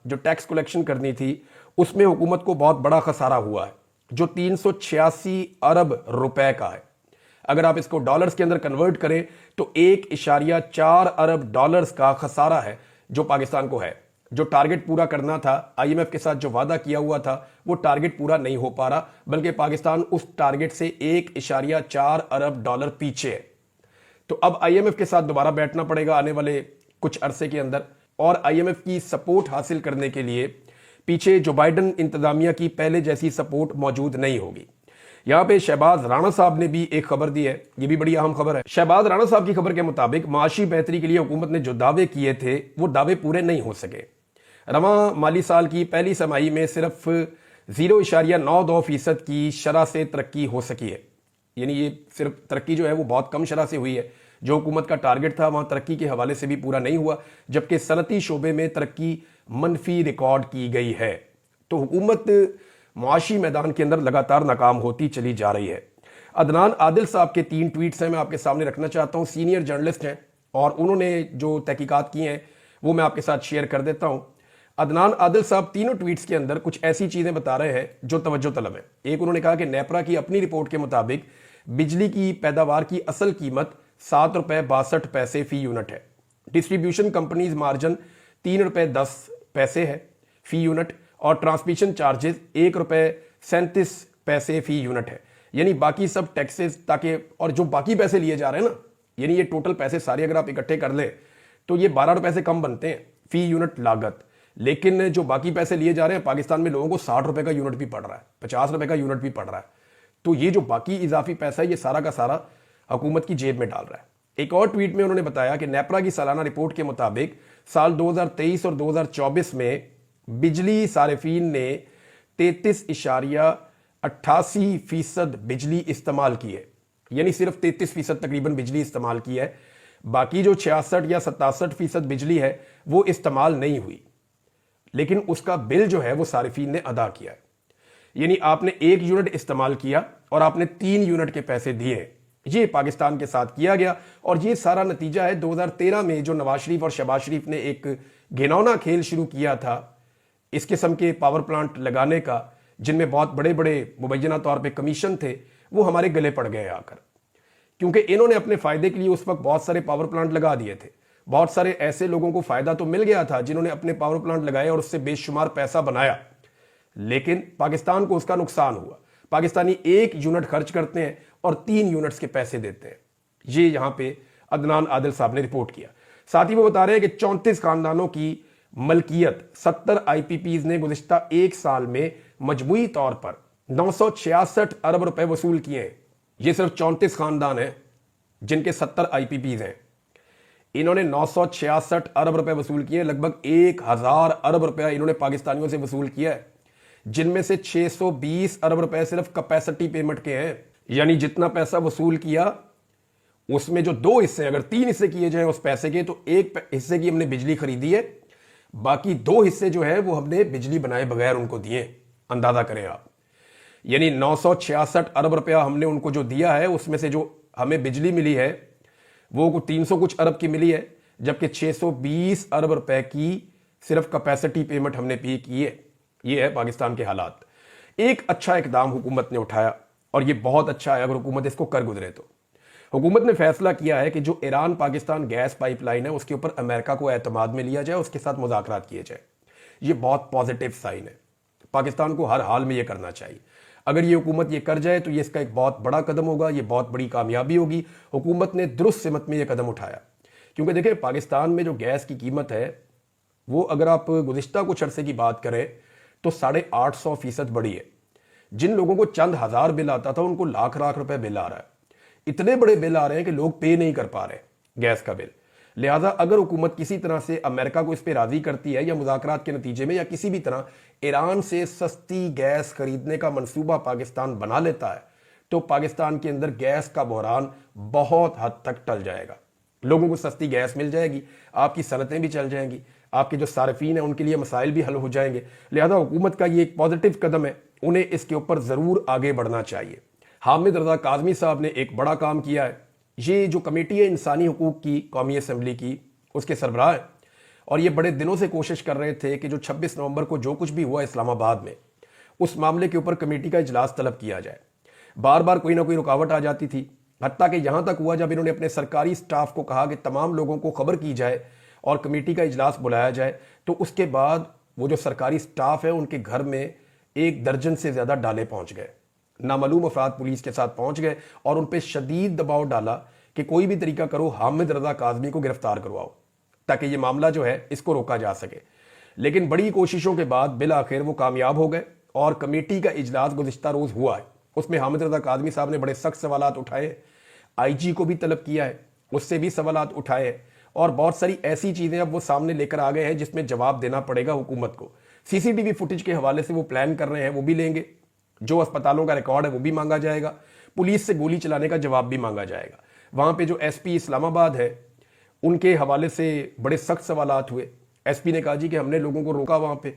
جو tax collection करनी थी उसमें हुकूमत को बहुत बड़ा खसारा हुआ है, जो 386 अरब रुपए का है। अगर आप इसको डॉलर्स के अंदर कन्वर्ट करें तो 1.4 अरब डॉलर्स का खसारा है जो पाकिस्तान को है। जो टारगेट पूरा करना था, आईएमएफ के साथ जो वादा किया हुआ था, वो टारगेट पूरा नहीं हो पा रहा, बल्कि पाकिस्तान उस टारगेट से 1.4 अरब डॉलर पीछे है। तो अब आईएमएफ के साथ दोबारा बैठना पड़ेगा आने वाले कुछ अरसे के अंदर, और आईएमएफ की सपोर्ट हासिल करने के लिए पीछे जो बाइडन इंतजामिया की पहले जैसी सपोर्ट मौजूद नहीं होगी। यहां पे शहबाज राणा साहब ने भी एक खबर दी है, ये भी बड़ी अहम खबर है। शहबाज राणा साहब की खबर के मुताबिक माशी बेहतरी के लिए हुकूमत ने जो दावे किए थे वो दावे पूरे नहीं हो सके। रवां माली साल की पहली समाही में सिर्फ 0.92% की शरह से तरक्की हो सकी है, यानी ये सिर्फ तरक्की जो है वो बहुत कम शरह से हुई है। जो हुकूमत का टारगेट था वहां तरक्की के हवाले से भी पूरा नहीं हुआ, जबकि सनती शोबे में तरक्की मनफी रिकॉर्ड की गई है। तो हुकूमत मुआशी मैदान के अंदर लगातार नाकाम होती चली जा रही है। अदनान आदिल साहब के 3 ट्वीट्स हैं, मैं आपके सामने रखना चाहता हूं। सीनियर जर्नलिस्ट हैं और उन्होंने जो तहकीकात की हैं वो मैं आपके साथ शेयर कर देता हूं। अदनान आदिल साहब तीनों ट्वीट्स के अंदर कुछ ऐसी चीजें बता रहे हैं जो तवज्जो तलब है। एक, उन्होंने कहा कि नेपरा की अपनी रिपोर्ट के मुताबिक बिजली की पैदावार की असल कीमत 7 रुपए 62 पैसे फी यूनिट है। डिस्ट्रीब्यूशन कंपनीज मार्जिन 3 रुपए 10 पैसे है फी यूनिट, और ट्रांसमिशन चार्जेस 1 रुपए 37 पैसे फी यूनिट है। यानी बाकी सब टैक्सेस ताकि, और जो बाकी पैसे लिए जा रहे हैं ना, यानी ये टोटल पैसे सारे अगर आप इकट्ठे कर लें तो ये 12 रुपए से कम बनते हैं फी यूनिट लागत। लेकिन जो बाकी पैसे लिए जा रहे हैं, पाकिस्तान में लोगों को 60 रुपए का यूनिट भी पड़ रहा है, 50 रुपए का यूनिट भी पड़ रहा है। तो ये जो बाकी इजाफी पैसा है ये सारा का सारा हुकूमत की जेब में डाल रहा है। एक और ट्वीट में उन्होंने बताया कि नेपरा की सालाना रिपोर्ट के मुताबिक साल 2023 और 2024 में बिजली सारिफीन ने 33.88% बिजली इस्तेमाल की है, यानी सिर्फ 33% तकरीबन बिजली इस्तेमाल की है। बाकी जो 66 या 67% बिजली है वो इस्तेमाल नहीं हुई, लेकिन उसका बिल जो है वो सारिफीन ने अदा किया है। यानी आपने 1 यूनिट इस्तेमाल किया और आपने 3 यूनिट के पैसे दिए। ये पाकिस्तान के साथ किया गया, और ये सारा नतीजा है 2013 में जो नवाज शरीफ और शहबाज शरीफ ने एक घिनौना खेल शुरू किया था इस किस्म के पावर प्लांट लगाने का, जिनमें बहुत बड़े बड़े मुबैना तौर पे कमीशन थे, वो हमारे गले पड़ गए आकर, क्योंकि इन्होंने अपने फायदे के लिए उस वक्त बहुत सारे पावर प्लांट लगा दिए थे। बहुत सारे ऐसे लोगों को फायदा तो मिल गया था जिन्होंने अपने पावर प्लांट लगाए और उससे बेशुमार पैसा बनाया, लेकिन पाकिस्तान को उसका नुकसान हुआ। पाकिस्तानी 1 यूनिट खर्च करते हैं और 3 यूनिट्स के पैसे देते हैं। ये यहां पे अदनान आदिल साहब ने रिपोर्ट किया। साथ ही वो बता रहे हैं कि 34 खानदानों की मलकियत 70 आईपीपीज ने गुज़िश्ता 1 साल में मजमूई तौर पर 966 अरब रुपए वसूल किए हैं। ये सिर्फ 34 खानदान हैं जिनके 70 आईपीपीज हैं। इन्होंने 966 अरब रुपए वसूल किए, लगभग 1000 अरब रुपया इन्होंने पाकिस्तानियों से वसूल किया है, जिनमें से 620 अरब रुपए सिर्फ कैपेसिटी पेमेंट के हैं। यानी जितना पैसा वसूल किया उसमें जो 2 हिस्से, अगर 3 हिस्से किए जाए उस पैसे के, तो 1 हिस्से की हमने बिजली खरीदी है, बाकी 2 हिस्से जो है वो हमने बिजली बनाए बगैर उनको दिए। अंदाजा करें आप, यानी 966 अरब रुपया हमने उनको जो दिया है, उसमें से जो हमें बिजली मिली है वो 300 कुछ अरब की मिली है, जबकि 620 अरब रुपए की सिर्फ कैपेसिटी पेमेंट हमने पे की है। ये है पाकिस्तान के हालात। एक अच्छा इकदाम हुकूमत ने उठाया, और ये बहुत अच्छा है अगर हुकूमत इसको कर गुजरे तो। हुकूमत ने फैसला किया है कि जो ईरान पाकिस्तान गैस पाइपलाइन है उसके ऊपर अमेरिका को एतमाद में लिया जाए, उसके साथ मुज़ाकरात किए जाए। ये बहुत पॉजिटिव साइन है, पाकिस्तान को हर हाल में ये करना चाहिए। अगर ये हुकूमत ये कर जाए तो ये इसका एक बहुत बड़ा कदम होगा, ये बहुत बड़ी कामयाबी होगी। हुकूमत ने दुरुस्त सिमत में ये कदम उठाया, क्योंकि देखिए पाकिस्तान में जो गैस की कीमत है वो अगर आप गुज़िश्ता कुछ अरसे की बात करें तो 850% बढ़ी है। जिन लोगों को चंद हज़ार बिल आता था उनको लाख लाख रुपए बिल आ रहा है। इतने बड़े बिल आ रहे हैं कि लोग पे नहीं कर पा रहे गैस का बिल। लिहाजा अगर हुकूमत किसी तरह से अमेरिका को इस पर राजी करती है, या मुज़ाकरात के नतीजे में या किसी भी तरह ईरान से सस्ती गैस खरीदने का मंसूबा पाकिस्तान बना लेता है, तो पाकिस्तान के अंदर गैस का बहरान बहुत हद तक टल जाएगा। लोगों को सस्ती गैस मिल जाएगी, आपकी सनतें भी चल जाएंगी, आपके जो सारिफीन है उनके लिए मसाइल भी हल हो जाएंगे। लिहाजा हुकूमत का ये एक पॉजिटिव कदम है, उन्हें इसके ऊपर ज़रूर आगे बढ़ना चाहिए। हामिद रज़ा काज़मी साहब ने एक बड़ा काम किया है। ये जो कमेटी है इंसानी हुकूक की कौमी असम्बली की, उसके सरबराह हैं, اور یہ بڑے دنوں سے کوشش کر رہے تھے کہ جو 26 نومبر کو جو کچھ بھی ہوا اسلام آباد میں، اس معاملے کے اوپر کمیٹی کا اجلاس طلب کیا جائے۔ بار بار کوئی نہ کوئی رکاوٹ آ جاتی تھی، حتیٰ کہ یہاں تک ہوا جب انہوں نے اپنے سرکاری سٹاف کو کہا کہ تمام لوگوں کو خبر کی جائے اور کمیٹی کا اجلاس بلایا جائے، تو اس کے بعد وہ جو سرکاری سٹاف ہے ان کے گھر میں 1 درجن سے زیادہ ڈالے پہنچ گئے، نامعلوم افراد پولیس کے ساتھ پہنچ گئے اور ان پہ شدید دباؤ ڈالا کہ کوئی بھی طریقہ کرو حامد رضا کاظمی کو گرفتار کرواؤ تاکہ یہ معاملہ جو ہے اس کو روکا جا سکے۔ لیکن بڑی کوششوں کے بعد بالآخر وہ کامیاب ہو گئے اور کمیٹی کا اجلاس گزشتہ روز ہوا ہے۔ اس میں حامد رضا کاظمی صاحب نے بڑے سخت سوالات اٹھائے، آئی جی کو بھی طلب کیا ہے، اس سے بھی سوالات اٹھائے ہیں، اور بہت ساری ایسی چیزیں اب وہ سامنے لے کر آ گئے ہیں جس میں جواب دینا پڑے گا حکومت کو۔ سی سی ٹی وی فوٹیج کے حوالے سے وہ پلان کر رہے ہیں، وہ بھی لیں گے، جو اسپتالوں کا ریکارڈ ہے وہ بھی مانگا جائے گا، پولیس سے گولی چلانے کا جواب بھی مانگا جائے گا۔ وہاں پہ جو ایس پی اسلام آباد ہے ان کے حوالے سے بڑے سخت سوالات ہوئے۔ ایس پی نے کہا جی کہ ہم نے لوگوں کو روکا، وہاں پہ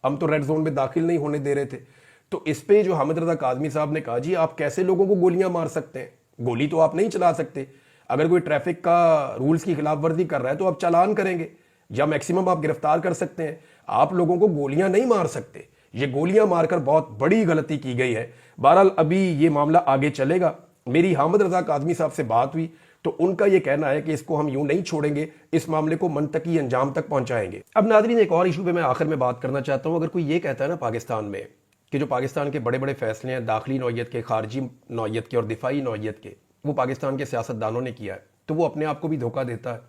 ہم تو ریڈ زون میں داخل نہیں ہونے دے رہے تھے۔ تو اس پہ جو حامد رضا کاظمی صاحب نے کہا جی آپ کیسے لوگوں کو گولیاں مار سکتے ہیں، گولی تو آپ نہیں چلا سکتے، اگر کوئی ٹریفک کا رولز کی خلاف ورزی کر رہا ہے تو آپ چالان کریں گے یا میکسیمم آپ گرفتار کر سکتے ہیں، آپ لوگوں کو گولیاں نہیں مار سکتے۔ یہ گولیاں مار کر بہت بڑی غلطی کی گئی ہے۔ بہرحال ابھی یہ معاملہ آگے چلے گا۔ میری حامد رضا کاظمی صاحب سے بات ہوئی تو ان کا یہ کہنا ہے کہ اس کو ہم یوں نہیں چھوڑیں گے، اس معاملے کو منطقی انجام تک پہنچائیں گے۔ اب ناظرین ایک اور ایشو پہ میں آخر میں بات کرنا چاہتا ہوں۔ اگر کوئی یہ کہتا ہے نا پاکستان میں کہ جو پاکستان کے بڑے بڑے فیصلے ہیں داخلی نوعیت کے، خارجی نوعیت کے اور دفاعی نوعیت کے، وہ پاکستان کے سیاستدانوں نے کیا ہے، تو وہ اپنے آپ کو بھی دھوکہ دیتا ہے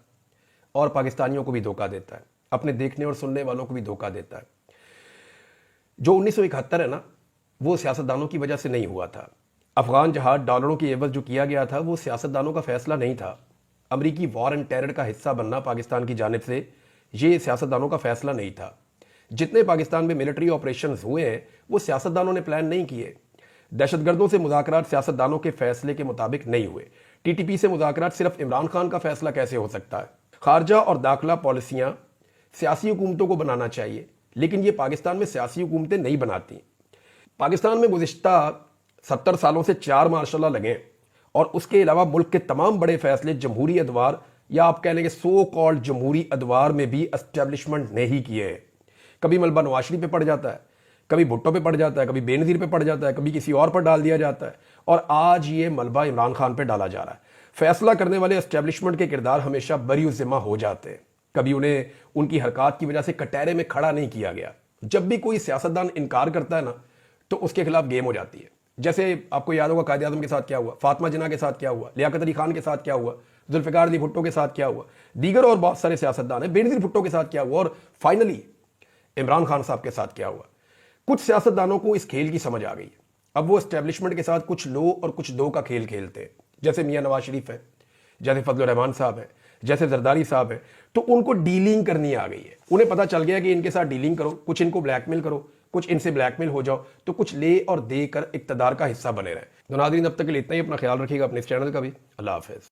اور پاکستانیوں کو بھی دھوکہ دیتا ہے، اپنے دیکھنے اور سننے والوں کو بھی دھوکہ دیتا ہے۔ جو 1971 ہے نا، وہ سیاستدانوں کی وجہ سے نہیں ہوا تھا۔ افغان جہاد ڈالروں کی عوض جو کیا گیا تھا وہ سیاستدانوں کا فیصلہ نہیں تھا۔ امریکی وار اینڈ ٹیرر کا حصہ بننا پاکستان کی جانب سے یہ سیاستدانوں کا فیصلہ نہیں تھا۔ جتنے پاکستان میں ملٹری آپریشنز ہوئے ہیں وہ سیاستدانوں نے پلان نہیں کیے۔ دہشت گردوں سے مذاکرات سیاستدانوں کے فیصلے کے مطابق نہیں ہوئے۔ ٹی ٹی پی سے مذاکرات صرف عمران خان کا فیصلہ کیسے ہو سکتا ہے؟ خارجہ اور داخلہ پالیسیاں سیاسی حکومتوں کو بنانا چاہیے، لیکن یہ پاکستان میں سیاسی حکومتیں نہیں بناتی۔ پاکستان میں گزشتہ 70 سالوں سے 4 مارشل لا لگے، اور اس کے علاوہ ملک کے تمام بڑے فیصلے جمہوری ادوار یا آپ کہہ لیں کہ سو کالڈ جمہوری ادوار میں بھی اسٹیبلشمنٹ نے ہی کیے ہیں۔ کبھی ملبہ نواز شریف پہ پڑ جاتا ہے، کبھی بھٹو پہ پڑ جاتا ہے، کبھی بے نظیر پہ پڑ جاتا ہے، کبھی کسی اور پر ڈال دیا جاتا ہے، اور آج یہ ملبہ عمران خان پہ ڈالا جا رہا ہے۔ فیصلہ کرنے والے اسٹیبلشمنٹ کے کردار ہمیشہ بری الذمہ ہو جاتے ہیں، کبھی انہیں ان کی حرکات کی وجہ سے کٹہرے میں کھڑا نہیں کیا گیا۔ جب بھی کوئی سیاستدان انکار کرتا ہے نا تو اس کے خلاف گیم ہو جاتی ہے۔ جیسے آپ کو یاد ہوگا قائد اعظم کے ساتھ کیا ہوا، فاطمہ جناح کے ساتھ کیا ہوا، لیاقت علی خان کے ساتھ کیا ہوا، ذوالفقار علی بھٹو کے ساتھ کیا ہوا، دیگر اور بہت سارے سیاستدان ہیں، بے نظیر بھٹو کے ساتھ کیا ہوا، اور فائنلی عمران خان صاحب کے ساتھ کیا ہوا۔ کچھ سیاستدانوں کو اس کھیل کی سمجھ آ گئی ہے، اب وہ اسٹیبلشمنٹ کے ساتھ کچھ لو اور کچھ دو کا کھیل کھیلتے ہیں، جیسے میاں نواز شریف ہے، جیسے فضل الرحمان صاحب ہیں، جیسے زرداری صاحب ہیں۔ تو ان کو ڈیلنگ کرنی آ گئی ہے، انہیں پتا چل گیا کہ ان کے ساتھ ڈیلنگ کرو، کچھ ان کو بلیک میل کرو، کچھ ان سے بلیک میل ہو جاؤ، تو کچھ لے اور دے کر اقتدار کا حصہ بنے رہے۔ تو ناظرین اب تک کے لیے اتنا ہی، اپنا خیال رکھیے گا، اپنے اس چینل کا بھی۔ اللہ حافظ۔